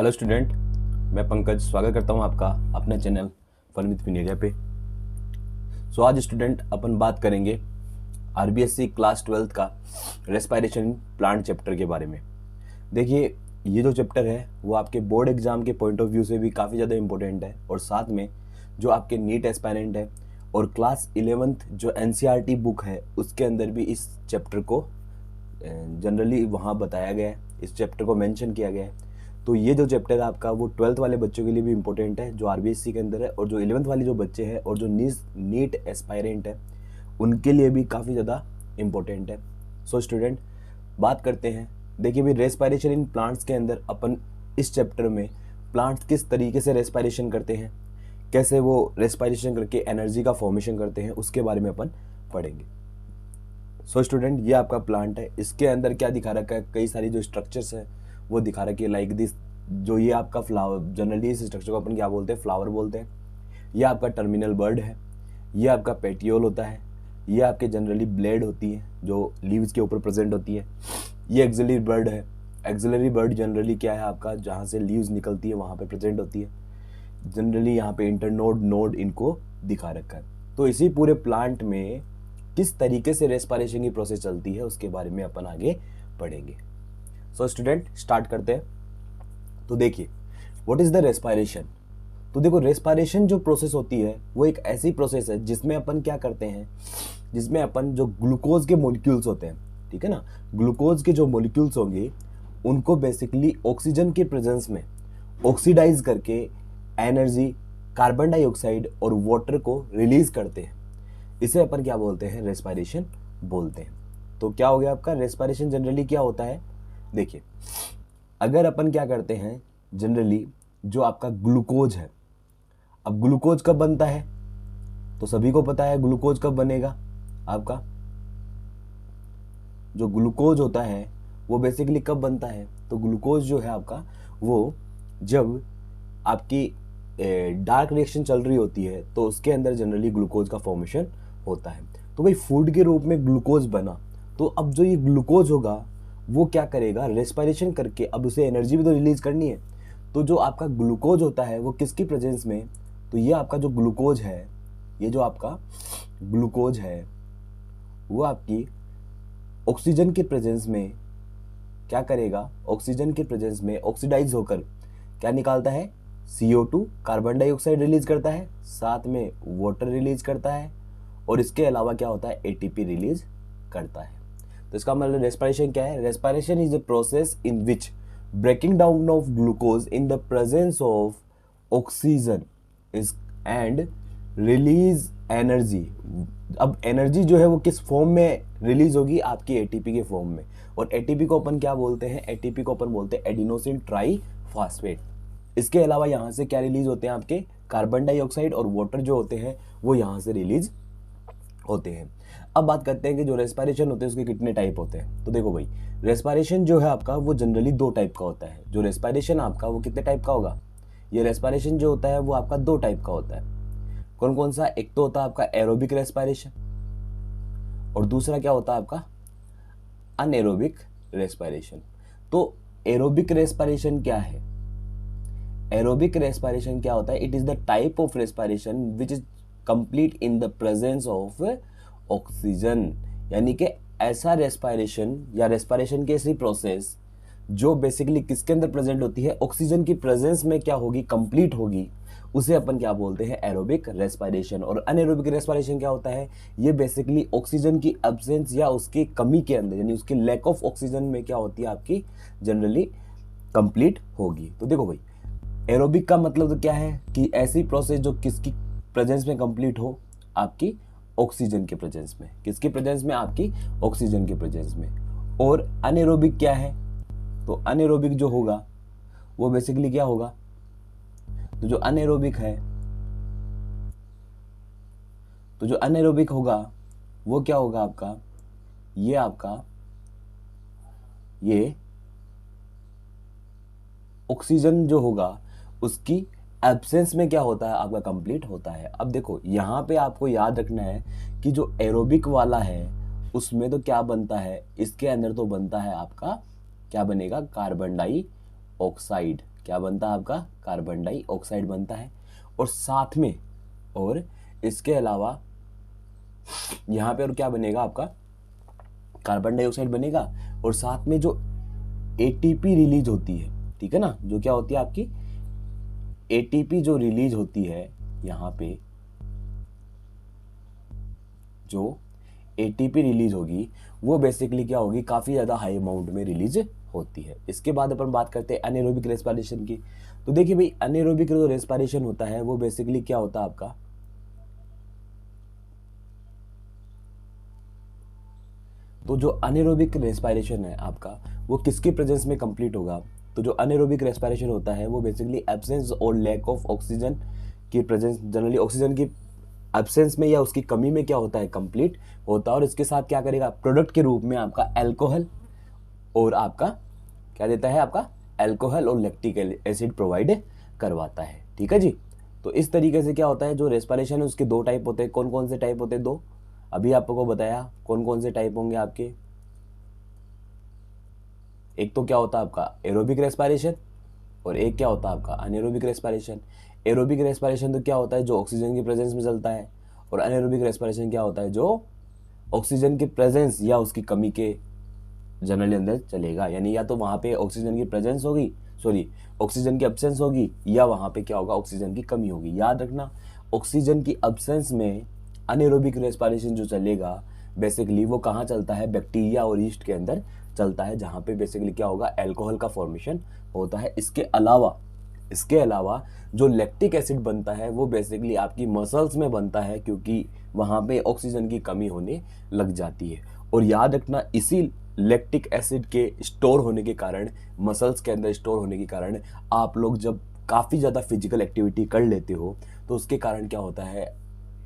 Hello student, मैं पंकज स्वागत करता हूं आपका अपने चैनल फन विद फिनेरिया पे। आज स्टूडेंट अपन बात करेंगे आरबीएससी क्लास 12th का रेस्पिरेशन प्लांट चैप्टर के बारे में। देखिए, ये जो चैप्टर है वो आपके बोर्ड एग्जाम के पॉइंट ऑफ व्यू से भी काफ़ी ज़्यादा इंपॉर्टेंट है, और साथ में जो आपके नीट एस्पायरेंट है और क्लास 11th जो एनसीईआरटी बुक है उसके अंदर भी इस चैप्टर को जनरली वहाँ बताया गया है, इस चैप्टर को मेंशन किया गया है। तो ये जो चैप्टर है आपका वो 12th वाले बच्चों के लिए भी इम्पोर्टेंट है जो आरबीएससी के अंदर है, और जो 11th वाले जो बच्चे हैं और जो नीट एस्पायरेंट है उनके लिए भी काफ़ी ज़्यादा इम्पोर्टेंट है। स्टूडेंट, बात करते हैं। देखिए भाई, रेस्पिरेशन इन प्लांट्स के अंदर अपन इस चैप्टर में प्लांट्स किस तरीके से रेस्पिरेशन करते हैं, कैसे वो रेस्पिरेशन करके एनर्जी का फॉर्मेशन करते हैं, उसके बारे में अपन पढ़ेंगे। स्टूडेंट, ये आपका प्लांट है, इसके अंदर क्या दिखा रखा है, कई सारी जो स्ट्रक्चर्स है वो दिखा रखी है लाइक दिस। जो ये आपका फ्लावर, जनरली इस स्ट्रक्चर को अपन क्या बोलते हैं, फ्लावर बोलते हैं। ये आपका टर्मिनल बर्ड है, ये आपका पेटियोल होता है, ये आपके जनरली ब्लेड होती है जो लीव्स के ऊपर प्रेजेंट होती है। ये एक्सिलरी बर्ड है। एक्सिलरी बर्ड जनरली क्या है आपका, जहाँ से लीव्स निकलती है वहाँ पे प्रेजेंट होती है। जनरली यहाँ पे इंटरनोड नोड इनको दिखा रखा है। तो इसी पूरे प्लांट में किस तरीके से रेस्पिरेशन की प्रोसेस चलती है उसके बारे में अपन आगे पढ़ेंगे। स्टूडेंट, स्टार्ट करते हैं। तो देखिए, व्हाट इज द रेस्पिरेशन। तो देखो, रेस्पिरेशन जो प्रोसेस होती है वो एक ऐसी प्रोसेस है जिसमें अपन क्या करते हैं, जिसमें अपन जो ग्लूकोज के मॉलिक्यूल्स होते हैं, ठीक है ना, ग्लूकोज के जो मॉलिक्यूल्स होंगे उनको बेसिकली ऑक्सीजन के प्रेजेंस में ऑक्सीडाइज करके एनर्जी, कार्बन डाइऑक्साइड और वाटर को रिलीज करते हैं। इसे अपन क्या बोलते हैं, रेस्पिरेशन बोलते हैं। तो क्या हो गया आपका रेस्पिरेशन। जनरली क्या होता है, देखिए, अगर अपन क्या करते हैं, जनरली जो आपका ग्लूकोज है, अब ग्लूकोज कब बनता है तो सभी को पता है ग्लूकोज कब बनेगा। आपका जो ग्लूकोज होता है वो बेसिकली कब बनता है, तो ग्लूकोज जो है आपका वो जब आपकी डार्क रिएक्शन चल रही होती है तो उसके अंदर जनरली ग्लूकोज का फॉर्मेशन होता है। तो भाई फूड के रूप में ग्लूकोज बना, तो अब जो ये ग्लूकोज होगा वो क्या करेगा, रेस्पिरेशन करके अब उसे एनर्जी भी तो रिलीज करनी है। तो जो आपका ग्लूकोज होता है वो किसकी प्रेजेंस में, तो ये आपका जो ग्लूकोज है, ये जो आपका ग्लूकोज है वो आपकी ऑक्सीजन के प्रेजेंस में क्या करेगा, ऑक्सीजन के प्रेजेंस में ऑक्सीडाइज होकर क्या निकालता है, CO2 कार्बन डाइऑक्साइड रिलीज करता है, साथ में वाटर रिलीज करता है, और इसके अलावा क्या होता है, ATP रिलीज करता है। तो इसका मतलब रेस्पिरेशन क्या है, respiration is the process in which breaking down of glucose in the presence of oxygen is and release energy. अब एनर्जी जो है वो किस फॉर्म में रिलीज होगी, आपकी ATP के फॉर्म में। और ATP को अपन क्या बोलते हैं, ATP को अपन बोलते हैं एडिनोसिन ट्राईफॉस्फेट। इसके अलावा यहाँ से क्या रिलीज होते हैं, आपके कार्बन डाइऑक्साइड और वाटर जो होते हैं वो यहाँ से रिलीज होते हैं। अब बात करते हैं कि जो रेस्पिरेशन होते हैं उसके कितने टाइप होते हैं। तो देखो भाई, रेस्पिरेशन जो है आपका वो जनरली 2 टाइप का होता है। जो रेस्पिरेशन आपका वो कितने टाइप का होगा, ये रेस्पिरेशन जो होता है वो आपका 2 टाइप का होता है। कौन कौन सा, एक तो होता है आपका एरोबिक रेस्पिरेशन और दूसरा क्या होता है आपका अनएरोबिक रेस्पिरेशन। तो एरोबिक रेस्पिरेशन क्या है, एरोबिक रेस्पिरेशन क्या होता है, it is the type of respiration which is complete in the presence of oxygen. यानी कि ऐसा रेस्पिरेशन या रेस्पिरेशन की ऐसी प्रोसेस जो बेसिकली किसके अंदर प्रेजेंट होती है, ऑक्सीजन की प्रेजेंस में क्या होगी, कंप्लीट होगी, उसे अपन क्या बोलते हैं, एरोबिक रेस्पिरेशन। और अनएरोबिक रेस्पिरेशन क्या होता है, ये बेसिकली ऑक्सीजन की एब्सेंस या उसकी कमी के अंदर, यानी उसकी लैक ऑफ ऑक्सीजन में क्या होती है, आपकी जनरली कंप्लीट होगी। तो देखो भाई, एरोबिक का मतलब तो क्या है कि ऐसी प्रोसेस जो किसकी प्रेजेंस में कंप्लीट हो, आपकी ऑक्सीजन के प्रेजेंस में। किसकी प्रेजेंस में, आपकी ऑक्सीजन के प्रेजेंस में। और अनएरोबिक क्या है, तो अनएरोबिक जो होगा वो बेसिकली क्या होगा, तो जो अनएरोबिक है, तो जो अनएरोबिक होगा वो क्या होगा आपका, ये आपका ये ऑक्सीजन जो होगा उसकी एब्सेंस में क्या होता है, आपका कंप्लीट होता है। अब देखो यहाँ पे आपको याद रखना है कि जो एरोबिक वाला है उसमें तो क्या बनता है, इसके अंदर तो बनता है आपका क्या बनेगा, कार्बन डाइऑक्साइड। क्या बनता है आपका, कार्बन डाइऑक्साइड बनता है। और साथ में, और इसके अलावा यहाँ पे और क्या बनेगा आपका, कार्बन डाइऑक्साइड बनेगा, और साथ में जो एटीपी रिलीज होती है, ठीक है ना, जो क्या होती है आपकी एटीपी जो रिलीज होती है, यहाँ पे जो एटीपी रिलीज होगी वो बेसिकली क्या होगी, काफी ज्यादा हाई अमाउंट में रिलीज होती है। इसके बाद अपन बात करते हैं अनेरोबिक रेस्पिरेशन की। तो देखिए भाई, अनेरोबिक जो रेस्पिरेशन होता है वो बेसिकली क्या होता है आपका, तो जो अनेरोबिक रेस्पिरेशन है आपका वो किसके प्रेजेंस में कंप्लीट होगा, तो जो अनेरोबिक रेस्पिरेशन होता है वो बेसिकली एब्सेंस और लैक ऑफ ऑक्सीजन की प्रेजेंस, जनरली ऑक्सीजन की एब्सेंस में या उसकी कमी में क्या होता है, कंप्लीट होता है। और इसके साथ क्या करेगा, प्रोडक्ट के रूप में आपका अल्कोहल और आपका क्या देता है, आपका अल्कोहल और लैक्टिक एसिड प्रोवाइड करवाता है, ठीक है जी। तो इस तरीके से क्या होता है, जो रेस्पिरेशन है उसके दो टाइप होते हैं। कौन कौन से टाइप होते हैं, दो अभी आपको बताया कौन कौन से टाइप होंगे आपके। एक तो क्या होता है आपका एरोबिक रेस्पिरेशन, और एक क्या होता है आपका अनेरोबिक रेस्पिरेशन। एरोबिक रेस्पिरेशन तो क्या होता है, जो ऑक्सीजन की प्रेजेंस में चलता है, और अनेरोबिक रेस्पिरेशन क्या होता है, जो ऑक्सीजन की प्रेजेंस या उसकी कमी के जनरली अंदर चलेगा। यानी या तो वहां पे ऑक्सीजन की प्रेजेंस होगी, सॉरी ऑक्सीजन की एब्सेंस होगी, या वहां पे क्या होगा, ऑक्सीजन की कमी होगी। याद रखना, ऑक्सीजन की एब्सेंस में अनेरोबिक रेस्पिरेशन जो चलेगा बेसिकली वो कहाँ चलता है, बैक्टीरिया और यीस्ट के अंदर चलता है, जहाँ पे बेसिकली क्या होगा, अल्कोहल का फॉर्मेशन होता है। इसके अलावा जो लैक्टिक एसिड बनता है वो बेसिकली आपकी मसल्स में बनता है, क्योंकि वहाँ पे ऑक्सीजन की कमी होने लग जाती है। और याद रखना, इसी लैक्टिक एसिड के स्टोर होने के कारण, मसल्स के अंदर स्टोर होने के कारण, आप लोग जब काफ़ी ज़्यादा फिजिकल एक्टिविटी कर लेते हो तो उसके कारण क्या होता है,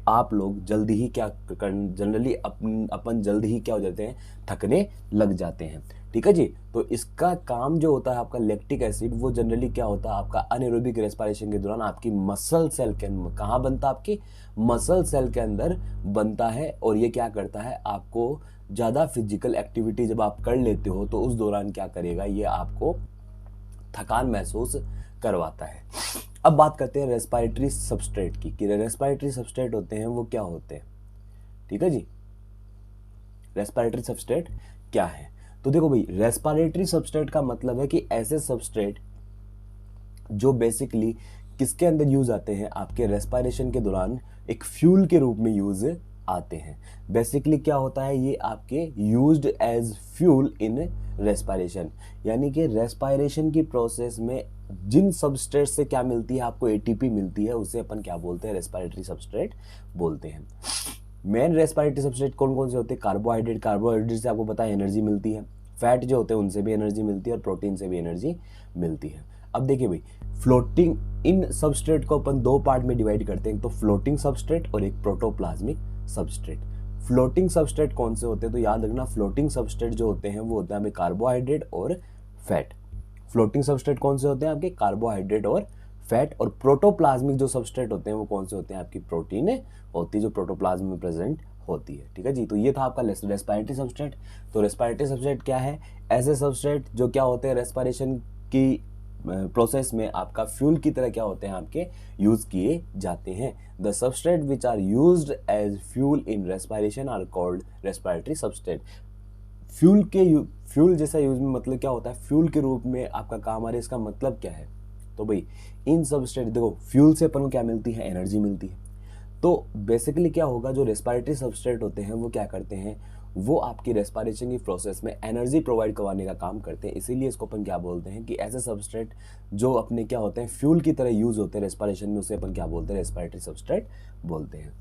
आप लोग जल्दी ही क्या जनरली अपन जल्दी ही क्या हो जाते हैं, थकने लग जाते हैं, ठीक है जी। तो इसका काम जो होता है आपका लैक्टिक एसिड, वो जनरली क्या होता है आपका अनेरोबिक रेस्पिरेशन के दौरान आपकी मसल सेल के अंदर, कहाँ बनता है, आपकी मसल सेल के अंदर बनता है। और ये क्या करता है, आपको ज़्यादा फिजिकल एक्टिविटी जब आप कर लेते हो तो उस दौरान क्या करेगा, ये आपको थकान महसूस करवाता है। अब बात करते हैं रेस्पिरेटरी सबस्ट्रेट की, कि रेस्पिरेटरी सबस्ट्रेट होते हैं वो क्या होते हैं, ठीक है जी। रेस्पिरेटरी सबस्ट्रेट क्या है, तो देखो भाई, रेस्पिरेटरी सबस्ट्रेट का मतलब है कि ऐसे सबस्ट्रेट जो बेसिकली किसके अंदर यूज आते हैं, आपके रेस्पिरेशन के दौरान एक फ्यूल के रूप में यूज आते हैं। बेसिकली क्या होता है, ये आपके used as fuel in respiration, यानी कि रेस्पिरेशन की प्रोसेस में जिन सबस्ट्रेट से क्या मिलती है, आपको एटीपी मिलती है, उसे अपन क्या बोलते हैं, रेस्पिरेटरी सबस्ट्रेट बोलते हैं। मेन रेस्पिरेटरी सबस्ट्रेट कौन कौन से होते हैं, कार्बोहाइड्रेट से आपको पता है एनर्जी मिलती है, फैट जो होते हैं उनसे भी एनर्जी मिलती है, और प्रोटीन से भी एनर्जी मिलती है। अब देखिए भाई, फ्लोटिंग इन सबस्ट्रेट को अपन दो पार्ट में डिवाइड करते हैं, तो फ्लोटिंग सबस्ट्रेट और एक प्रोटोप्लाज्मिक सबस्ट्रेट। फ्लोटिंग सबस्ट्रेट कौन से होते हैं, तो याद रखना, फ्लोटिंग सबस्ट्रेट जो होते हैं वो होते हैं हमें कार्बोहाइड्रेट और फैट। फ्लोटिंग सबस्ट्रेट कौन से होते हैं आपके, कार्बोहाइड्रेट और फैट। और प्रोटोप्लाज्मिक जो सबस्ट्रेट होते हैं वो कौन से होते हैं, आपकी प्रोटीन होती है, जो प्रोटोप्लाज्म में प्रेजेंट होती है, ठीक है जी। तो ये था आपका रेस्पिरेटरी सबस्ट्रेट। तो रेस्पिरेटरी सबस्ट्रेट क्या है, ऐसे सबस्ट्रेट जो क्या होते हैं, रेस्पिरेशन की प्रोसेस में आपका फ्यूल की तरह क्या होते हैं, आपके यूज किए जाते हैं। The substrate which are used as fuel in respiration are called respiratory substrate. Fuel जैसा यूज में मतलब क्या होता है, फ्यूल के रूप में आपका काम आ रहा है, इसका मतलब क्या है, तो भाई इन सबस्ट्रेट, देखो फ्यूल से अपन को क्या मिलती है, एनर्जी मिलती है। तो बेसिकली क्या होगा, जो रेस्पिरेटरी सबस्ट्रेट होते हैं वो क्या करते हैं, वो आपकी रेस्पिरेशन की प्रोसेस में एनर्जी प्रोवाइड करवाने का काम करते हैं। इसीलिए इसको अपन क्या बोलते हैं, कि ऐसे सबस्ट्रेट जो अपने क्या होते हैं, फ्यूल की तरह यूज होते हैं रेस्पिरेशन में, उसे अपन क्या बोलते हैं, रेस्पिरेटरी सबस्ट्रेट बोलते हैं।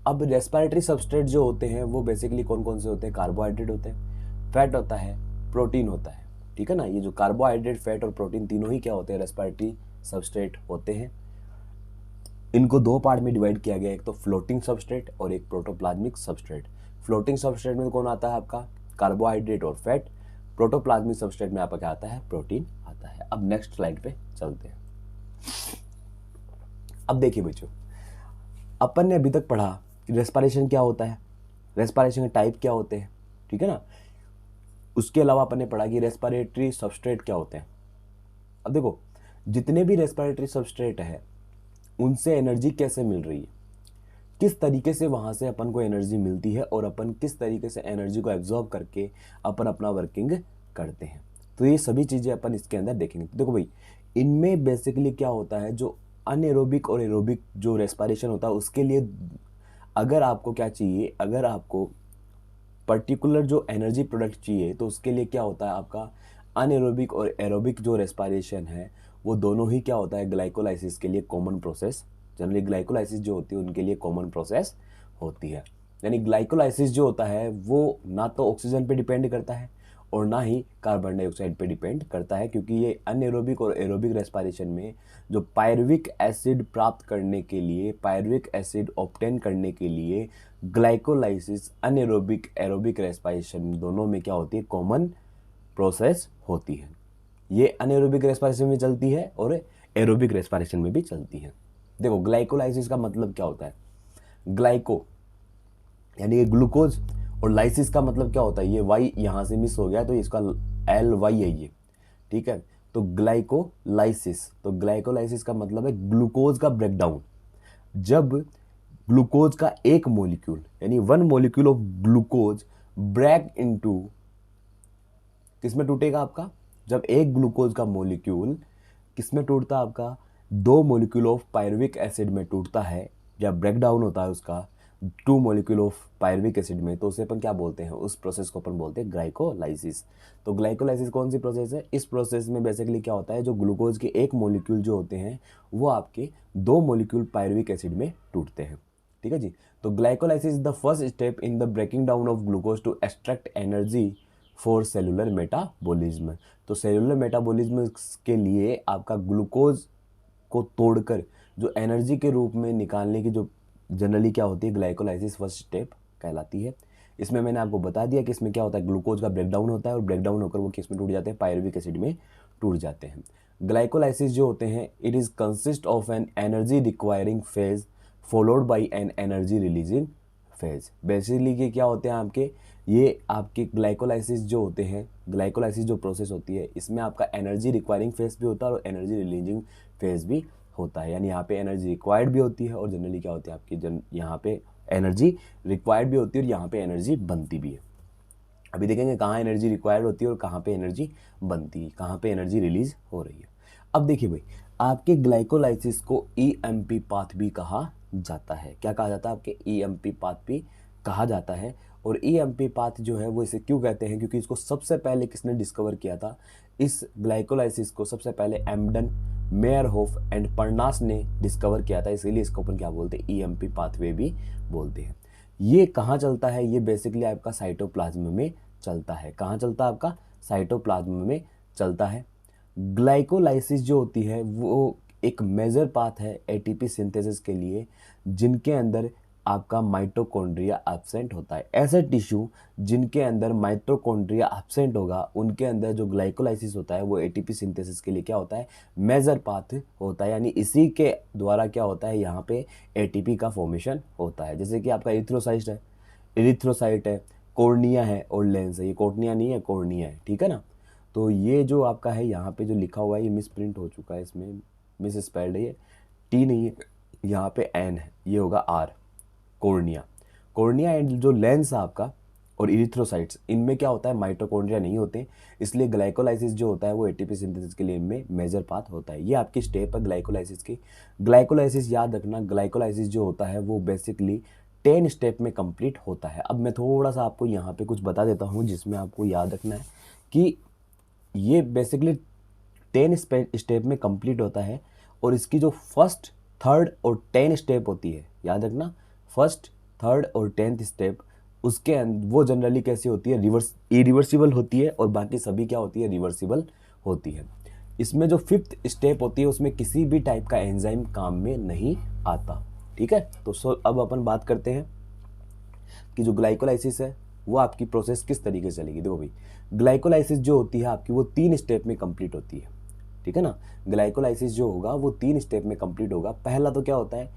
अब रेस्पिरेटरी सबस्ट्रेट जो होते हैं वो बेसिकली कौन कौन से होते हैं, कार्बोहाइड्रेट होते हैं, फैट होता है, प्रोटीन होता है, ठीक है ना। ये जो कार्बोहाइड्रेट, फैट और प्रोटीन तीनों ही क्या होते हैं, रेस्पिरेटरी सबस्ट्रेट होते हैं। इनको दो पार्ट में डिवाइड किया गया, एक तो फ्लोटिंग सबस्ट्रेट और एक प्रोटोप्लाज्मिक सबस्ट्रेट। फ्लोटिंग सबस्ट्रेट में कौन आता है, आपका कार्बोहाइड्रेट और फैट। प्रोटोप्लाज्मिक सबस्ट्रेट में आपका क्या आता है, प्रोटीन आता है। अब नेक्स्ट स्लाइड पे चलते हैं। अब देखिए बच्चों, अपन ने अभी तक पढ़ा कि रेस्पिरेशन क्या होता है, रेस्पिरेशन के टाइप क्या होते हैं, ठीक है ना। उसके अलावा अपन ने पढ़ा कि रेस्पिरेटरी सबस्ट्रेट क्या होते हैं। अब देखो, जितने भी रेस्पिरेटरी सबस्ट्रेट है उनसे एनर्जी कैसे मिल रही है, किस तरीके से वहाँ से अपन को एनर्जी मिलती है और अपन किस तरीके से एनर्जी को एब्जॉर्ब करके अपन अपना वर्किंग करते हैं। तो ये सभी चीज़ें अपन इसके अंदर देखेंगे। तो देखो भाई, इनमें बेसिकली क्या होता है, जो अनएरोबिक और एरोबिक जो रेस्पिरेशन होता है उसके लिए अगर आपको क्या चाहिए, अगर आपको पर्टिकुलर जो एनर्जी प्रोडक्ट चाहिए तो उसके लिए क्या होता है, आपका अनएरोबिक और एरोबिक जो रेस्पिरेशन है वो दोनों ही क्या होता है, ग्लाइकोलाइसिस के लिए कॉमन प्रोसेस, जनरली ग्लाइकोलाइसिस जो होती है उनके लिए कॉमन प्रोसेस होती है। यानी ग्लाइकोलाइसिस जो होता है वो ना तो ऑक्सीजन पे डिपेंड करता है और ना ही कार्बन डाइऑक्साइड पे डिपेंड करता है, क्योंकि ये अनएरोबिक और एरोबिक रेस्पिरेशन में जो पायरुविक एसिड प्राप्त करने के लिए, पायरुविक एसिड ऑब्टेन करने के लिए ग्लाइकोलाइसिस अनएरोबिक एरोबिक रेस्पिरेशन दोनों में क्या होती है, कॉमन प्रोसेस होती है। ये अनएरोबिक रेस्पिरेशन में चलती है और एरोबिक रेस्पिरेशन में भी चलती है। देखो ग्लाइकोलाइसिस का मतलब क्या होता है, ग्लाइको यानी कि ग्लूकोज, और लाइसिस का मतलब क्या होता है, ये वाई यहाँ से मिस हो गया तो इसका एल वाई है ये, ठीक है। तो ग्लाइकोलाइसिस, तो ग्लाइकोलाइसिस का मतलब है ग्लूकोज का ब्रेकडाउन। जब ग्लूकोज का एक मॉलिक्यूल यानी one molecule of glucose break into, किसमें टूटेगा आपका, जब एक ग्लूकोज का मॉलिक्यूल किसमें टूटता है आपका, दो मॉलिक्यूल ऑफ पायरुविक एसिड में टूटता है, या ब्रेक डाउन होता है उसका two molecule of pyruvic acid में, तो उसे अपन क्या बोलते हैं, उस प्रोसेस को अपन बोलते हैं ग्लाइकोलाइसिस। तो ग्लाइकोलाइसिस कौन सी प्रोसेस है, इस प्रोसेस में बेसिकली क्या होता है, जो ग्लूकोज के एक मॉलिक्यूल जो होते हैं वो आपके दो मॉलिक्यूल पायरुविक एसिड में टूटते हैं, ठीक है जी। तो glycolysis is the first step in the breaking down of glucose to extract energy for cellular metabolism. तो सेलुलर मेटाबॉलिज्म के लिए आपका ग्लूकोज को तोड़कर जो एनर्जी के रूप में निकालने की जो जनरली क्या होती है, ग्लाइकोलाइसिस फर्स्ट स्टेप कहलाती है। इसमें मैंने आपको बता दिया कि इसमें क्या होता है, ग्लूकोज का ब्रेकडाउन होता है और ब्रेकडाउन होकर वो किस में टूट जाते हैं, पायरुविक एसिड में टूट जाते हैं। ग्लाइकोलाइसिस जो होते हैं, it is consist of an energy requiring phase followed by an energy releasing phase. Basically ये क्या होते हैं आपके, ये आपके ग्लाइकोलाइसिस जो होते हैं, ग्लाइकोलाइसिस जो प्रोसेस होती है इसमें आपका एनर्जी रिक्वायरिंग फेज भी होता है और एनर्जी रिलीजिंग फेज भी होता है। यानी यहाँ पे एनर्जी रिक्वायर्ड भी होती है और जनरली क्या होती है आपकी यहाँ पे एनर्जी रिक्वायर्ड भी होती है और यहाँ पे एनर्जी बनती भी है। अभी देखेंगे कहाँ एनर्जी रिक्वायर्ड होती है और कहाँ पे एनर्जी बनती है, कहाँ पे एनर्जी रिलीज हो रही है। अब देखिए भाई, आपके ग्लाइकोलाइसिस को ईएमपी पाथ भी कहा जाता है। क्या कहा जाता है, आपके ईएमपी पाथ भी कहा जाता है। और ईएमपी पाथ जो है वो इसे क्यों कहते हैं, क्योंकि इसको सबसे पहले किसने डिस्कवर किया था, इस ग्लाइकोलाइसिस को सबसे पहले एम्बडन, मेयरहोफ एंड पर्नास ने डिस्कवर किया था, इसीलिए इसको अपन क्या बोलते हैं, ईएमपी पाथवे भी बोलते हैं। ये कहाँ चलता है, ये बेसिकली आपका साइटोप्लाज्म में चलता है। कहाँ चलता है, आपका साइटोप्लाज्म में चलता है। ग्लाइकोलाइसिस जो होती है वो एक मेजर पाथ है एटीपी सिंथेसिस के लिए, जिनके अंदर आपका माइटोकॉन्ड्रिया एब्सेंट होता है। ऐसे टिश्यू जिनके अंदर माइटोकॉन्ड्रिया एब्सेंट होगा उनके अंदर जो ग्लाइकोलाइसिस होता है वो एटीपी सिंथेसिस के लिए क्या होता है, मेजर पाथ होता है। यानी इसी के द्वारा क्या होता है, यहाँ पे एटीपी का फॉर्मेशन होता है। जैसे कि आपका इरिथ्रोसाइट है, कॉर्निया है और लेंस है। ये कॉर्निया नहीं है, कॉर्निया है, ठीक है ना। तो ये जो आपका है यहाँ पे जो लिखा हुआ है ये मिस प्रिंट हो चुका है, इसमें मिस स्पेल्ड है, ये टी नहीं है, यहाँ पे एन है, ये होगा आर, कॉर्निया एंड जो लेंस है आपका और इरिथ्रोसाइट्स, इनमें क्या होता है, माइटोकॉन्ड्रिया नहीं होते, इसलिए ग्लाइकोलाइसिस जो होता है वो एटीपी सिंथेसिस के लिए इनमें मेजर पाथ होता है। ये आपकी स्टेप है ग्लाइकोलाइसिस की। ग्लाइकोलाइसिस याद रखना, ग्लाइकोलाइसिस जो होता है वो बेसिकली 10 स्टेप में कंप्लीट होता है। अब मैं थोड़ा सा आपको यहाँ पे कुछ बता देता हूँ जिसमें आपको याद रखना है कि ये बेसिकली 10 स्टेप में कंप्लीट होता है और इसकी जो फर्स्ट, थर्ड और 10 स्टेप होती है, याद रखना फर्स्ट, थर्ड और 10th स्टेप, उसके वो जनरली कैसी होती है, इरिवर्सिबल होती है और बाकी सभी क्या होती है, रिवर्सिबल होती है। इसमें जो 5th स्टेप होती है उसमें किसी भी टाइप का एंजाइम काम में नहीं आता, ठीक है। तो अब अपन बात करते हैं कि जो ग्लाइकोलाइसिस है वो आपकी प्रोसेस किस तरीके से चलेगी। देखो भाई, ग्लाइकोलाइसिस जो होती है आपकी वो 3 स्टेप में कंप्लीट होती है, ठीक है ना। ग्लाइकोलाइसिस जो होगा वो 3 स्टेप में कंप्लीट होगा। पहला तो क्या होता है,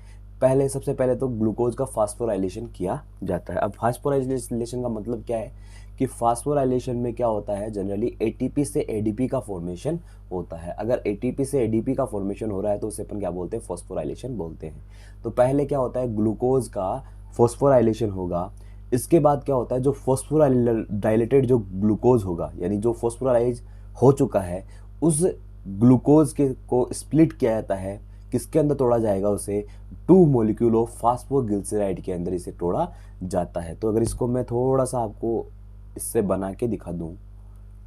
पहले सबसे पहले तो ग्लूकोज का फास्फोराइलेशन किया जाता है। अब फास्फोराइलेशन का मतलब क्या है कि फास्फोराइलेशन में क्या होता है, जनरली एटीपी से एडीपी का फॉर्मेशन होता है। अगर एटीपी से एडीपी का फॉर्मेशन हो रहा है तो उसे अपन क्या बोलते हैं, फास्फोराइलेशन बोलते हैं। तो पहले क्या होता है, ग्लूकोज का फास्फोराइलेशन होगा। इसके बाद क्या होता है, जो फास्फोराइलेटेड जो ग्लूकोज होगा, यानी जो फास्फोराइज हो चुका है, उस ग्लूकोज के को स्प्लिट किया जाता है। किसके अंदर तोड़ा जाएगा, उसे 2 मॉलिक्यूल ऑफ फास्फोग्लिसराइड के अंदर इसे तोड़ा जाता है। तो अगर इसको मैं थोड़ा सा आपको इससे बना के दिखा दूं,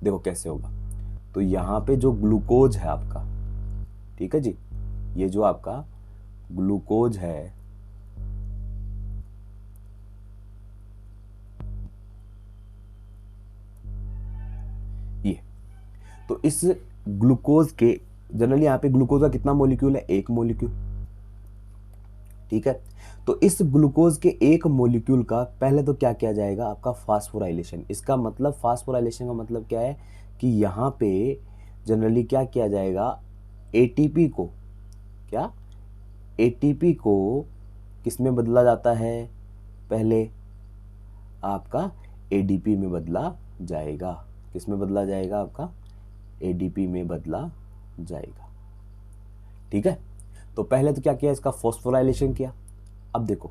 देखो कैसे होगा। तो यहाँ पे जो ग्लूकोज है आपका, ठीक है जी, ये जो आपका ग्लूकोज है, ये तो इस ग्लूकोज के जनरली यहाँ पे ग्लूकोज का कितना मॉलिक्यूल है, 1 मॉलिक्यूल, ठीक है। तो इस ग्लूकोज के 1 मॉलिक्यूल का पहले तो क्या किया जाएगा, आपका फास्फोराइलेशन। इसका मतलब फास्फोराइलेशन का मतलब क्या है कि यहाँ पे जनरली क्या किया जाएगा, एटीपी को, क्या एटीपी को किस में बदला जाता है, पहले आपका एडीपी में बदला जाएगा। किस में बदला जाएगा, आपका एडीपी में बदला जाएगा, ठीक है। तो पहले तो क्या किया, इसका फॉस्फोराइलेशन किया। अब देखो,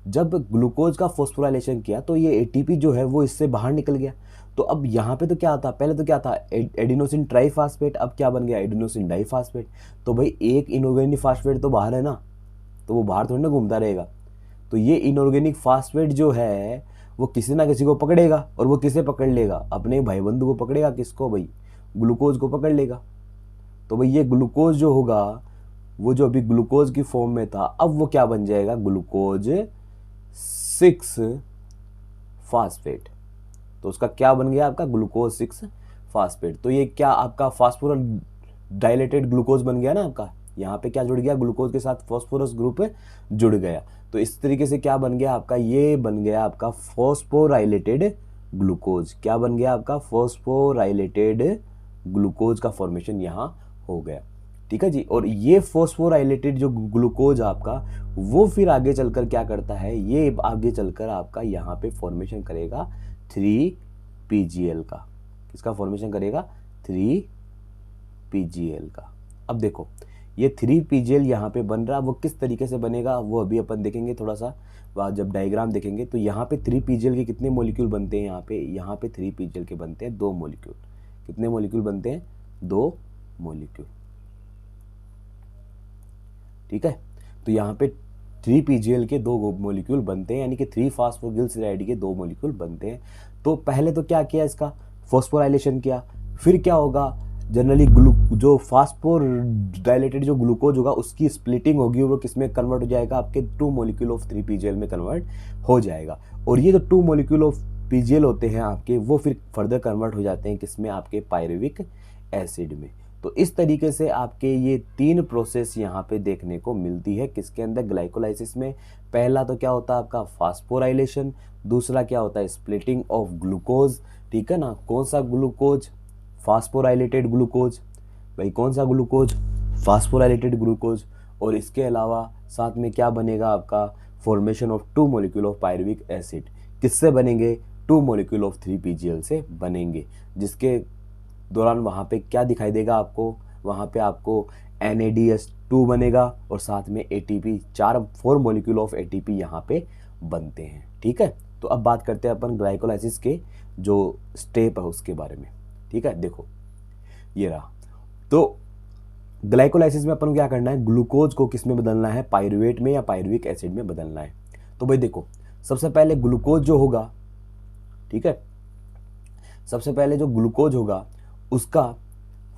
जब ग्लूकोज का फॉस्फोराइलेशन किया तो ये एटीपी जो है वो इससे बाहर निकल गया। तो अब यहाँ पे तो क्या था, पहले तो क्या था, एडिनोसिन ट्राइफास्फेट, अब क्या बन गया, एडिनोसिन डाइफास्फेट। तो भाई एक इनऑर्गेनिक फास्फेट तो बाहर है ना, तो वो बाहर थोड़ी ना घूमता रहेगा। तो ये इनऑर्गेनिक फास्फेट जो है वो किसी ना किसी को पकड़ेगा, और वो किसे पकड़ लेगा, अपने भाई बंधु को पकड़ेगा। किसको भाई, ग्लूकोज को पकड़ लेगा। तो भाई ये ग्लूकोज जो होगा, वो जो अभी ग्लूकोज की फॉर्म में था, अब वो क्या बन जाएगा, ग्लूकोज 6 फास्फेट। तो उसका क्या बन गया, आपका ग्लूकोज 6 फास्फेट। तो ये क्या आपका फास्फोराइलेटेड ग्लूकोज बन गया ना आपका। यहाँ पे क्या जुड़ गया, ग्लूकोज के साथ फास्फोरस ग्रुप जुड़ गया। तो इस तरीके से क्या बन गया आपका, ये बन गया आपका फॉस्फोराइलेटेड ग्लूकोज। क्या बन गया आपका, फॉस्फोराइलेटेड ग्लूकोज का फॉर्मेशन यहाँ हो गया, ठीक है जी। और ये फॉस्फोराइलेटेड जो ग्लूकोज आपका, वो फिर आगे चलकर क्या करता है, ये आगे चलकर आपका यहाँ पे फॉर्मेशन करेगा 3PGL का। किसका फॉर्मेशन करेगा, 3PGL का। अब देखो ये 3PGL यहाँ पे बन रहा, वो किस तरीके से बनेगा वो अभी अपन देखेंगे थोड़ा सा, जब डायग्राम देखेंगे। तो यहाँ पे 3PGL के कितने मॉलिक्यूल बनते हैं, यहाँ पे 3PGL के बनते हैं 2 मॉलिक्यूल। कितने मॉलिक्यूल बनते हैं, 2 मॉलिक्यूल, ठीक है। तो यहाँ पे 3PGL के 2 मॉलिक्यूल बनते हैं, यानी कि 3 फास्फोग्लिसराइड के 2 मॉलिक्यूल बनते हैं। तो पहले तो क्या किया, इसका फॉस्फोराइलेशन किया। फिर क्या होगा, जनरली जो फास्फोराइलेटेड जो ग्लूकोज होगा उसकी स्प्लिटिंग होगी, वो किसमें कन्वर्ट हो जाएगा, आपके 2 मॉलिक्यूल ऑफ 3PGL में कन्वर्ट हो जाएगा। और ये जो 2 मॉलिक्यूल ऑफ PGL होते हैं आपके, वो फिर फर्दर कन्वर्ट हो जाते हैं किसमें, आपके पायरुविक एसिड में। तो इस तरीके से आपके ये 3 प्रोसेस यहाँ पे देखने को मिलती है, किसके अंदर, ग्लाइकोलाइसिस में। पहला तो क्या होता है आपका फास्फोराइलेशन, दूसरा क्या होता है, स्प्लिटिंग ऑफ ग्लूकोज, ठीक है ना। कौन सा ग्लूकोज, फास्फोराइलेटेड ग्लूकोज, भाई कौन सा ग्लूकोज, फास्फोराइलेटेड ग्लूकोज। और इसके अलावा साथ में क्या बनेगा आपका, formation of 2 molecule of pyruvic acid. किससे बनेंगे, 2 मॉलिक्यूल ऑफ 3PGL से बनेंगे, जिसके दौरान वहाँ पे क्या दिखाई देगा आपको, वहाँ पे आपको NADH2 बनेगा, और साथ में ATP, 4 मॉलिक्यूल ऑफ ATP यहाँ पे बनते हैं, ठीक है। तो अब बात करते हैं अपन ग्लाइकोलाइसिस के जो स्टेप है उसके बारे में, ठीक है। देखो ये रहा, तो ग्लाइकोलाइसिस में अपन को क्या करना है, ग्लूकोज को किस में बदलना है, पायरुवेट में या पायरुविक एसिड में बदलना है। तो भाई देखो, सबसे पहले ग्लूकोज जो होगा, ठीक है, सबसे पहले जो ग्लूकोज होगा उसका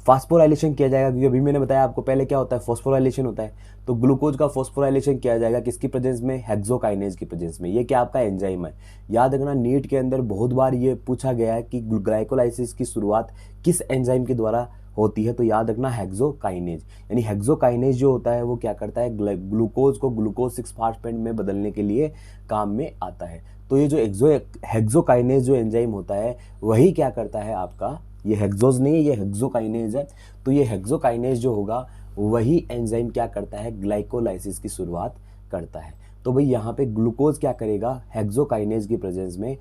फास्फोराइलेशन किया जाएगा, क्योंकि अभी मैंने बताया आपको पहले क्या होता है, फास्फोराइलेशन होता है। तो ग्लूकोज का फास्फोराइलेशन किया जाएगा किसकी प्रेजेंस में, हेक्सोकाइनेज की प्रेजेंस में। ये क्या आपका एंजाइम है। याद रखना, नीट के अंदर बहुत बार ये पूछा गया है कि ग्लाइकोलाइसिस की शुरुआत किस एंजाइम के द्वारा होती है। तो याद रखना हेक्सोकाइनेज, यानी हेक्सोकाइनेज जो होता है वो क्या करता है, ग्लूकोज को ग्लूकोज 6 फास्फेट में बदलने के लिए काम में आता है। तो ये जो हेक्सोकाइनेज जो एंजाइम होता है वही क्या करता है आपका, ये हेक्सोज नहीं है, ये हेक्सोकाइनेज है। तो ये हेक्सोकाइनेज जो होगा वही एंजाइम क्या करता है, ग्लाइकोलाइसिस की शुरुआत करता है। तो भाई यहाँ पे ग्लूकोज क्या करेगा, हेक्सोकाइनेज की प्रेजेंस में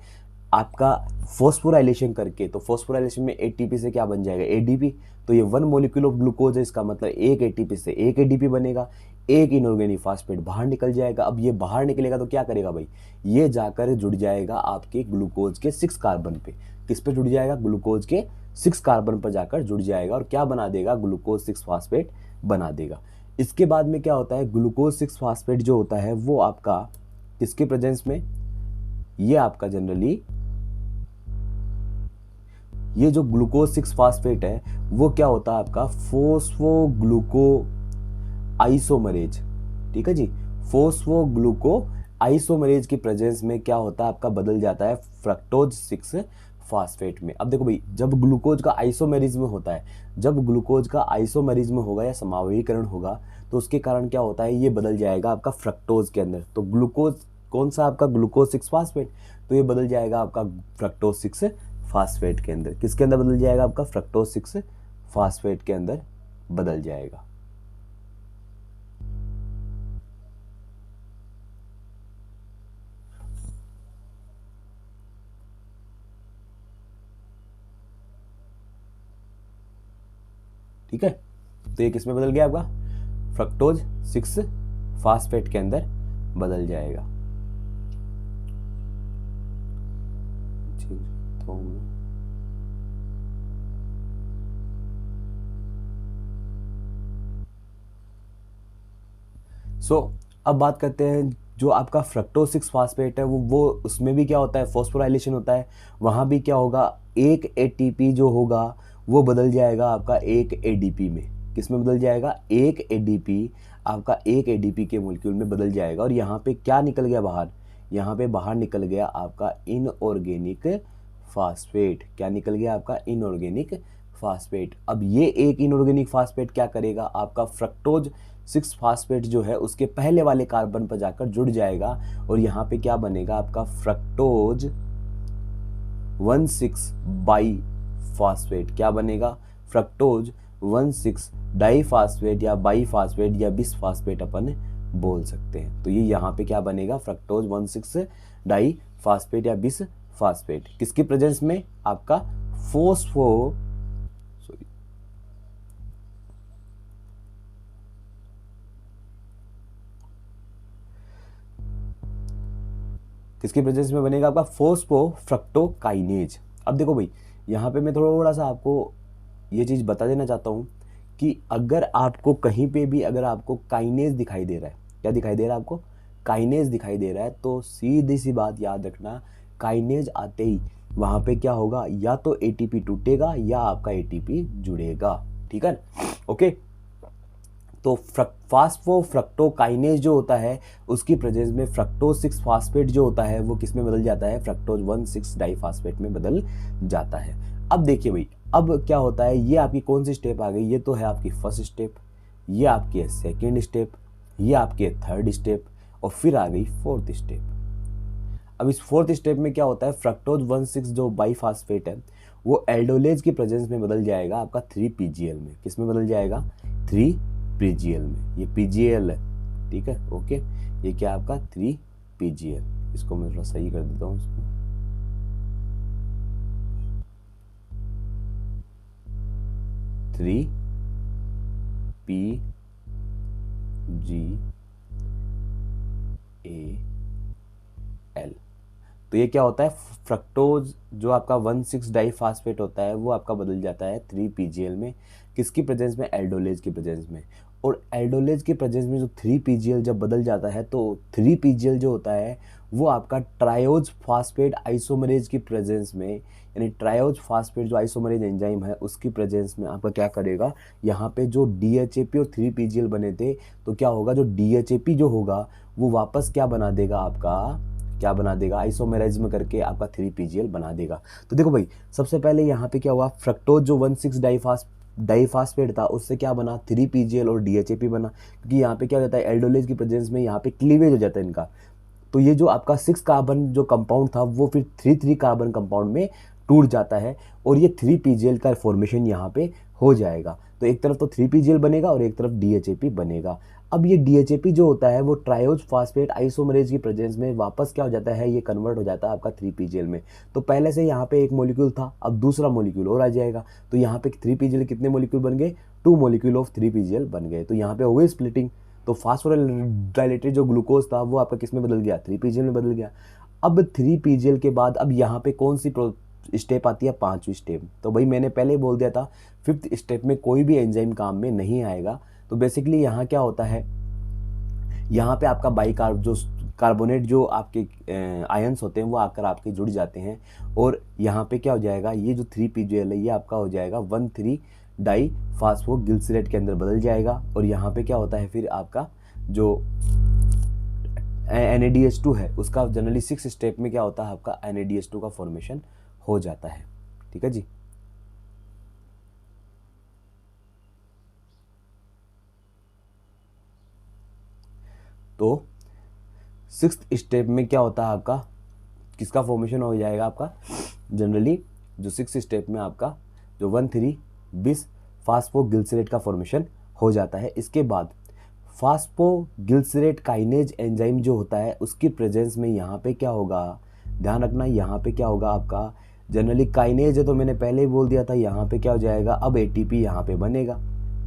आपका फॉस्फोराइलेशन करके, तो फॉस्फोराइलेशन में एटीपी से क्या बन जाएगा, एडीपी। तो ये 1 मॉलिक्यूल ऑफ ग्लूकोज है, इसका मतलब एक एटीपी से एक एडीपी बनेगा, एक इनऑर्गेनिक फास्फेट बाहर निकल जाएगा। अब ये बाहर निकलेगा तो क्या करेगा भाई, ये जाकर जुड़ जाएगा आपके ग्लूकोज के 6 कार्बन पे। किस पे जुड़ जाएगा, ग्लूकोज के 6 कार्बन पर जाकर जुड़ जाएगा और क्या बना देगा, ग्लूकोज 6 फास्फेट बना देगा। इसके बाद में क्या होता है, ग्लूकोज 6 फास्फेट जो होता है वो आपका किसके प्रेजेंस में, ये आपका जनरली ये जो ग्लूकोज 6 फास्फेट है वो क्या होता है आपका फोस्फोग्लूको आइसोमरेज। ठीक है जी, फोस्फोग्लूको आइसोमरेज की प्रेजेंस में क्या होता है आपका, बदल जाता है फ्रक्टोज 6 फास्फेट में। अब देखो भाई, जब ग्लूकोज का आइसोमेरिज्म होता है, जब ग्लूकोज का आइसोमेरिज्म होगा या समावेशीकरण होगा तो उसके कारण क्या होता है, ये बदल जाएगा आपका फ्रक्टोज के अंदर। तो ग्लूकोज कौन सा आपका, ग्लूकोज 6 फास्फेट, तो ये बदल जाएगा आपका फ्रक्टोज 6 फास्फेट के अंदर। किसके अंदर बदल जाएगा आपका, फ्रक्टोज 6 फास्फेट के अंदर बदल जाएगा। ठीक है, तो ये किस में बदल गया आपका, फ्रक्टोज 6 फास्फेट के अंदर बदल जाएगा। अब बात करते हैं जो आपका फ्रक्टोज 6 फास्फेट है वो उसमें भी क्या होता है, फॉस्फोराइलेशन होता है। वहाँ भी क्या होगा, एक एटीपी जो होगा वो बदल जाएगा आपका एक एडीपी में। किस में बदल जाएगा, एक एडीपी आपका एक एडीपी के मॉलिक्यूल में बदल जाएगा। और यहाँ पे क्या निकल गया बाहर, यहाँ पे बाहर निकल गया आपका इनऑर्गेनिक फास्फेट। क्या निकल गया आपका, इनऑर्गेनिक फास्फेट। अब ये एक इनऑर्गेनिक फास्फेट क्या करेगा, आपका फ्रक्टोज 6 फास्फेट जो है उसके पहले वाले कार्बन पर जाकर जुड़ जाएगा और यहाँ पे क्या बनेगा आपका, फ्रक्टोज 1,6 बाई फास्फेट। क्या बनेगा, फ्रक्टोज 1,6 डाई फास्फेट या बाई फास्फेट या बिस फास्फेट अपन बोल सकते हैं। तो ये यहाँ पे क्या बनेगा, फ्रक्टोज 1,6 डाई फास्फेट या बिस फास्फेट। किसकी प्रेजेंस में, आपका किसकी प्रेजेंस में बनेगा आपका, फोस्फोफ्रक्टोकाइनेज। अब देखो भाई, यहाँ पे मैं थोड़ा सा आपको ये चीज़ बता देना चाहता हूँ कि अगर आपको कहीं पे भी अगर आपको काइनेज दिखाई दे रहा है, क्या दिखाई दे रहा है आपको, काइनेज दिखाई दे रहा है, तो सीधी सी बात याद रखना, काइनेज आते ही वहाँ पे क्या होगा, या तो एटीपी टूटेगा या आपका एटीपी जुड़ेगा। ठीक है, ओके। तो फास्फोफ्रक्टोकाइनेज जो होता है उसकी प्रेजेंस में फ्रक्टोज 6 फास्फेट जो होता है वो किस में बदल जाता है, फ्रक्टोज 1,6 डाइफास्फेट में बदल जाता है। अब देखिए भाई, अब क्या होता है, ये आपकी कौन सी स्टेप आ गई, ये तो है आपकी फर्स्ट स्टेप, ये आपकी है सेकेंड स्टेप, ये आपकी है थर्ड स्टेप और फिर आ गई फोर्थ स्टेप। अब इस फोर्थ स्टेप में क्या होता है, फ्रक्टोज 1,6 जो बाइफास्फेट है वो एल्डोलेज की प्रेजेंस में बदल जाएगा आपका 3PGL में। किस में बदल जाएगा, 3PGL में। ये PGL है, ठीक है, ओके। ये क्या आपका 3PGL, इसको मैं थोड़ा सही कर देता हूँ इसको। Three PGA L। तो ये क्या होता है, फ्रक्टोज जो आपका 1,6 डाइफास्फेट होता है वो आपका बदल जाता है 3PGL में। किसकी प्रेजेंस में, एल्डोलेज की प्रेजेंस में। और एल्डोलेज की प्रेजेंस में जो 3PGL जब बदल जाता है तो 3PGL जो होता है वो आपका ट्रायोज फास्फेट आइसोमरेज की प्रेजेंस में, यानी ट्रायोज फास्फेट जो आइसोमरेज एंजाइम है उसकी प्रेजेंस में आपका क्या करेगा, यहाँ पे जो DHAP और 3PGL बने थे तो क्या होगा, जो DHAP जो होगा वो वापस क्या बना देगा आपका, क्या बना देगा, आइसोमेरिज्म करके आपका 3PGL बना देगा। तो देखो भाई, सबसे पहले यहाँ पे क्या हुआ, फ्रक्टोज जो 1,6 डाइफास्फेट था उससे क्या बना, 3PGL और DHAP बना। क्योंकि यहाँ पे क्या हो जाता है, एल्डोलेज की प्रेजेंस में यहाँ पे क्लीवेज हो जाता है इनका। तो ये जो आपका 6 कार्बन जो कंपाउंड था वो फिर 3 कार्बन कंपाउंड में टूट जाता है और ये 3PGL का फॉर्मेशन यहाँ पे हो जाएगा। तो एक तरफ तो 3PGL बनेगा और एक तरफ DHAP बनेगा। अब ये DHAP जो होता है वो ट्रायोज फास्फेट आइसोमरेज की प्रेजेंस में वापस क्या हो जाता है, ये कन्वर्ट हो जाता है आपका 3PGL में। तो पहले से यहाँ पे एक मॉलिक्यूल था, अब दूसरा मॉलिक्यूल और आ जाएगा, तो यहाँ पे 3PGL कितने मॉलिक्यूल बन गए, 2 मॉलिक्यूल ऑफ 3PGL बन गए। तो यहाँ पे हो गई स्प्लिटिंग। तो फास्फोराइलेटेड जो ग्लूकोज था वो आपका किस में बदल गया, 3PGL में बदल गया। अब 3PGL के बाद अब यहाँ पे कौन सी स्टेप आती है, 5वीं स्टेप। तो भाई मैंने पहले ही बोल दिया था 5th स्टेप में कोई भी एंजाइम काम में नहीं आएगा। तो बेसिकली यहाँ क्या होता है, यहाँ पे आपका जो कार्बोनेट जो आपके आयंस होते हैं वो आकर आपके जुड़ जाते हैं, और यहाँ पे क्या हो जाएगा, ये जो 3PGL है ये आपका हो जाएगा 1,3-डाई फास्फोगिल्सरेट के अंदर बदल जाएगा। और यहाँ पे क्या होता है फिर आपका जो NADH2 है उसका जनरली 6 स्टेप में क्या होता है, आपका NADH2 का फॉर्मेशन हो जाता है। ठीक है जी। तो 6th स्टेप में क्या होता है आपका, किसका फॉर्मेशन हो जाएगा आपका, जनरली जो 6th स्टेप में आपका जो 1,3-bis फास्फोगिल्सरेट का फॉर्मेशन हो जाता है। इसके बाद फास्फोगिल्सरेट काइनेज एंजाइम जो होता है उसकी प्रेजेंस में यहाँ पे क्या होगा, ध्यान रखना, यहाँ पे क्या होगा आपका, जनरली काइनेज है तो मैंने पहले ही बोल दिया था, यहाँ पे क्या हो जाएगा, अब ATP यहाँ पे बनेगा,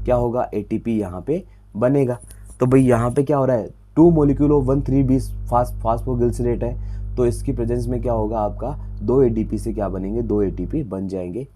क्या होगा, ATP यहाँ पे बनेगा। तो भाई यहाँ पे क्या हो रहा है, 2 मॉलिक्यूल ऑफ 1,3-bis फास्फोगिल्सरेट है, तो इसकी प्रेजेंस में क्या होगा आपका, 2 ADP से क्या बनेंगे, 2 ATP बन जाएंगे।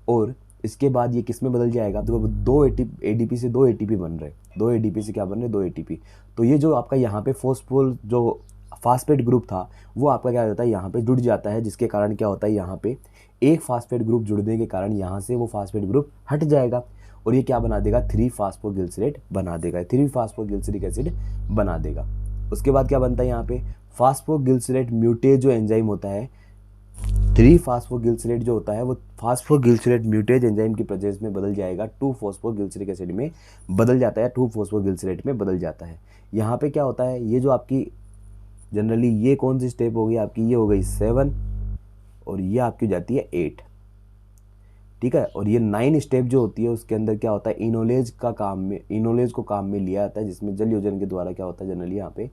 और इसके बाद ये किस में बदल जाएगा, तो 2 ADP से 2 ATP बन रहे, 2 ADP से क्या बन रहे, 2 ATP। तो ये जो आपका यहाँ पे फोस्फोल जो फास्फेट ग्रुप था वो आपका क्या होता है, यहाँ पे जुड़ जाता है, जिसके कारण क्या होता है, यहाँ पे एक फास्फेट ग्रुप जुड़ने के कारण यहाँ से वो फास्फेट ग्रुप हट जाएगा, और ये क्या बना देगा, 3-फास्फोगिल्सरेट बना देगा, 3-फास्फोगिल्सरिक एसिड बना देगा। उसके बाद क्या बनता है, यहाँ पे फास्फोगिल्सरेट म्यूटेज जो एंजाइम होता है, 3-फास्फोगिल्सरेट जो होता है वो फास्फोगिल्सरेट म्यूटेज एंजाइम की प्रेजेंस में बदल जाएगा 2-फॉस्फोगिल्सरिक एसिड में बदल जाता है, 2-फॉस्फोगिल्सरेट में बदल जाता है। यहाँ पे क्या होता है, ये जो आपकी जनरली ये कौन सी स्टेप हो गई आपकी, ये हो गई 7, और ये आपकी जाती है 8। ठीक है, और ये 9 स्टेप जो होती है उसके अंदर क्या होता है, इनोलेज को काम में लिया जाता है, जिसमें जल योजन के द्वारा क्या होता है, जनरली यहाँ पे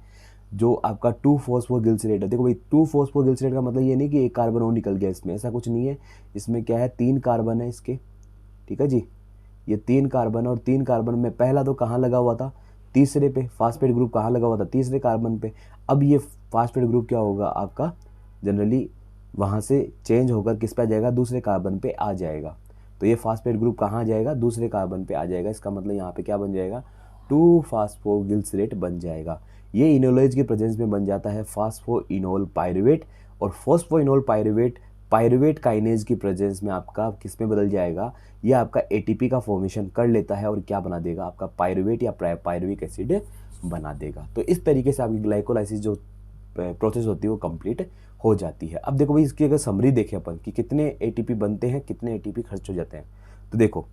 जो आपका 2-फॉस्फोगिल्सरेट है, देखो भाई 2-फॉस्फोगिल्सरेट का मतलब ये नहीं कि एक कार्बन और निकल गया, इसमें ऐसा कुछ नहीं है, इसमें क्या है, 3 कार्बन है इसके। ठीक है जी, ये 3 कार्बन, और 3 कार्बन में पहला तो कहाँ लगा हुआ था, तीसरे पे, फास्फेट ग्रुप कहाँ लगा हुआ था, तीसरे कार्बन पे। अब ये फास्फेट ग्रुप क्या होगा आपका, जनरली वहाँ से चेंज होकर किस पे आ जाएगा, दूसरे कार्बन पे आ जाएगा। तो ये फास्फेट ग्रुप कहाँ आ जाएगा, दूसरे कार्बन पे आ जाएगा, इसका मतलब यहाँ पे क्या बन जाएगा, 2-फास्फोगिल्सरेट बन जाएगा। ये इनोलेज की प्रेजेंस में बन जाता है फास्फोइनोल पायरुवेट, और फास्फोइनोल पायरुवेट काइनेज की प्रेजेंस में आपका किस में बदल जाएगा, ये आपका ATP का फॉर्मेशन कर लेता है, और क्या बना देगा, आपका पायरुवेट या पायरुविक एसिड बना देगा। तो इस तरीके से आपकी ग्लाइकोलाइसिस जो प्रोसेस होती है वो कंप्लीट हो जाती है। अब देखो भाई इसकी अगर समरी देखें अपन कि कितने ATP बनते हैं, कितने ATP खर्च हो जाते हैं, तो देखो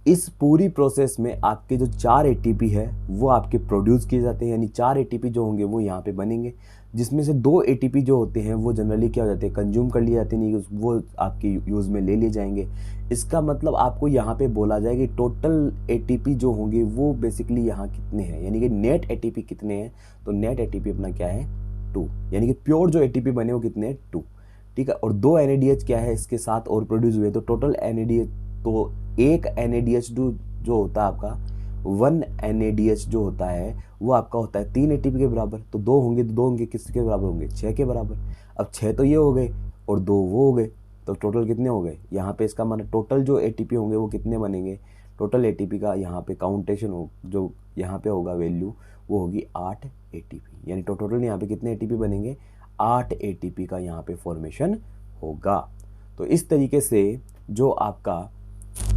इस पूरी प्रोसेस में आपके जो 4 ATP है वो आपके प्रोड्यूस किए जाते हैं, यानी 4 ATP जो होंगे वो यहाँ पे बनेंगे, जिसमें से 2 ATP जो होते हैं वो जनरली क्या हो जाते हैं, कंज्यूम कर लिए जाते हैं, नहीं वो आपके यूज़ में ले लिए जाएंगे। इसका मतलब आपको यहाँ पे बोला जाए कि टोटल ATP जो होंगे वो बेसिकली यहाँ कितने हैं, यानी कि नेट ATP कितने हैं, तो नेट ATP अपना क्या है, 2, यानी कि प्योर जो ATP बने वो कितने हैं, 2। ठीक है, और 2 NADH क्या है इसके साथ और प्रोड्यूस हुए, तो टोटल NADH, तो एक NADH2 जो होता है आपका, 1 NADH जो होता है वो आपका होता है 3 ATP के बराबर, तो 2 होंगे, तो 2 होंगे किसके बराबर होंगे, 6 के बराबर। अब 6 तो ये हो गए और 2 वो हो गए, तो टोटल कितने हो गए, यहाँ पे इसका मतलब टोटल जो ATP होंगे वो कितने बनेंगे, टोटल ATP का यहाँ पे काउंटेशन हो, जो यहाँ पे होगा वैल्यू वो होगी 8 ATP, यानी टोटल यहाँ पे कितने ATP बनेंगे, 8 ATP का यहाँ पे फॉर्मेशन होगा। तो इस तरीके से जो आपका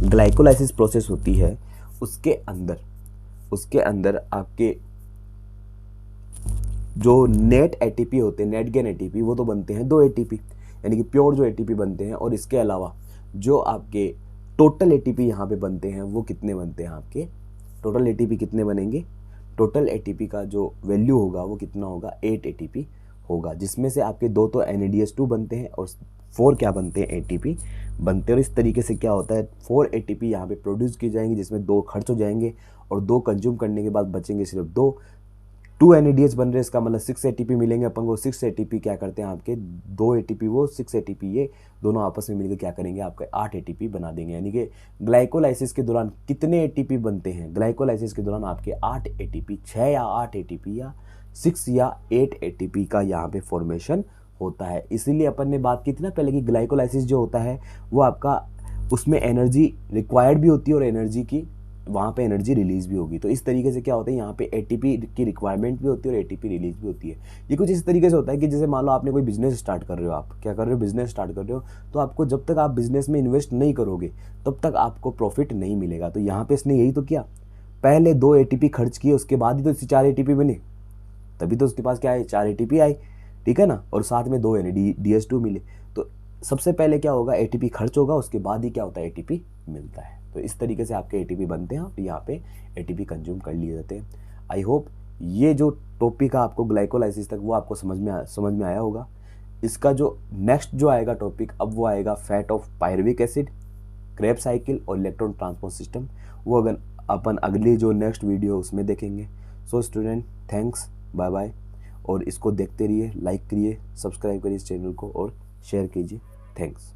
ग्लाइकोलाइसिस प्रोसेस होती है उसके अंदर आपके जो नेट ATP होते हैं, नेट गेन ATP, वो तो बनते हैं 2 ATP, यानी कि प्योर जो ATP बनते हैं, और इसके अलावा जो आपके टोटल ATP यहाँ पे बनते हैं वो कितने बनते हैं, आपके टोटल ATP कितने बनेंगे, टोटल ATP का जो वैल्यू होगा वो कितना होगा, 8 ATP होगा, जिसमें से आपके 2 तो NADH2 बनते हैं और 4 क्या बनते हैं, एटीपी बनते हैं। और इस तरीके से क्या होता है, 4 एटीपी यहाँ पे प्रोड्यूस की जाएंगी, जिसमें 2 खर्च हो जाएंगे और 2 कंज्यूम करने के बाद बचेंगे सिर्फ 2। 2 NADH बन रहे हैं, इसका मतलब 6 एटीपी मिलेंगे अपन को। 6 एटीपी क्या करते हैं आपके, 2 एटीपी वो, 6 एटीपी ये, दोनों आपस में मिलकर क्या करेंगे, आपके 8 एटीपी बना देंगे। यानी कि ग्लाइकोलाइसिस के दौरान कितने एटीपी बनते हैं, ग्लाइकोलाइसिस के दौरान आपके 8 एटीपी, 6 या 8 एटीपी या 6 या 8 एटीपी का यहाँ पे फॉर्मेशन होता है। इसीलिए अपन ने बात की थी ना पहले कि ग्लाइकोलाइसिस जो होता है वो आपका, उसमें एनर्जी रिक्वायर्ड भी होती है और एनर्जी की वहाँ पे एनर्जी रिलीज भी होगी। तो इस तरीके से क्या होता है, यहाँ पे एटीपी की रिक्वायरमेंट भी होती है और एटीपी रिलीज भी होती है। ये कुछ इस तरीके से होता है कि जैसे मान लो आपने कोई बिजनेस स्टार्ट कर रहे हो, आप क्या कर रहे हो, बिजनेस स्टार्ट कर रहे हो, तो आपको जब तक आप बिजनेस में इन्वेस्ट नहीं करोगे तब तक आपको प्रॉफिट नहीं मिलेगा। तो यहाँ पे इसने यही तो किया, पहले 2 एटीपी खर्च किए, उसके बाद ही तो इससे 4 एटीपी बने, तभी तो उसके पास क्या है, 4 एटीपी आई, ठीक है ना, और साथ में 2 NADH2 मिले। तो सबसे पहले क्या होगा, एटीपी खर्च होगा, उसके बाद ही क्या होता है, एटीपी मिलता है। तो इस तरीके से आपके एटीपी बनते हैं और यहाँ पे एटीपी कंज्यूम कर लिए जाते हैं। आई होप ये जो टॉपिक है आपको ग्लाइकोलाइसिस तक वो आपको समझ में आया होगा। इसका जो नेक्स्ट जो आएगा टॉपिक, अब वो आएगा fat of pyruvic acid, Krebs cycle और इलेक्ट्रॉन ट्रांसपोर्ट सिस्टम। वो अगर अपन अगली जो नेक्स्ट वीडियो उसमें देखेंगे। So student, thanks, bye bye. और इसको देखते रहिए, लाइक करिए, सब्सक्राइब करिए इस चैनल को और शेयर कीजिए। थैंक्स।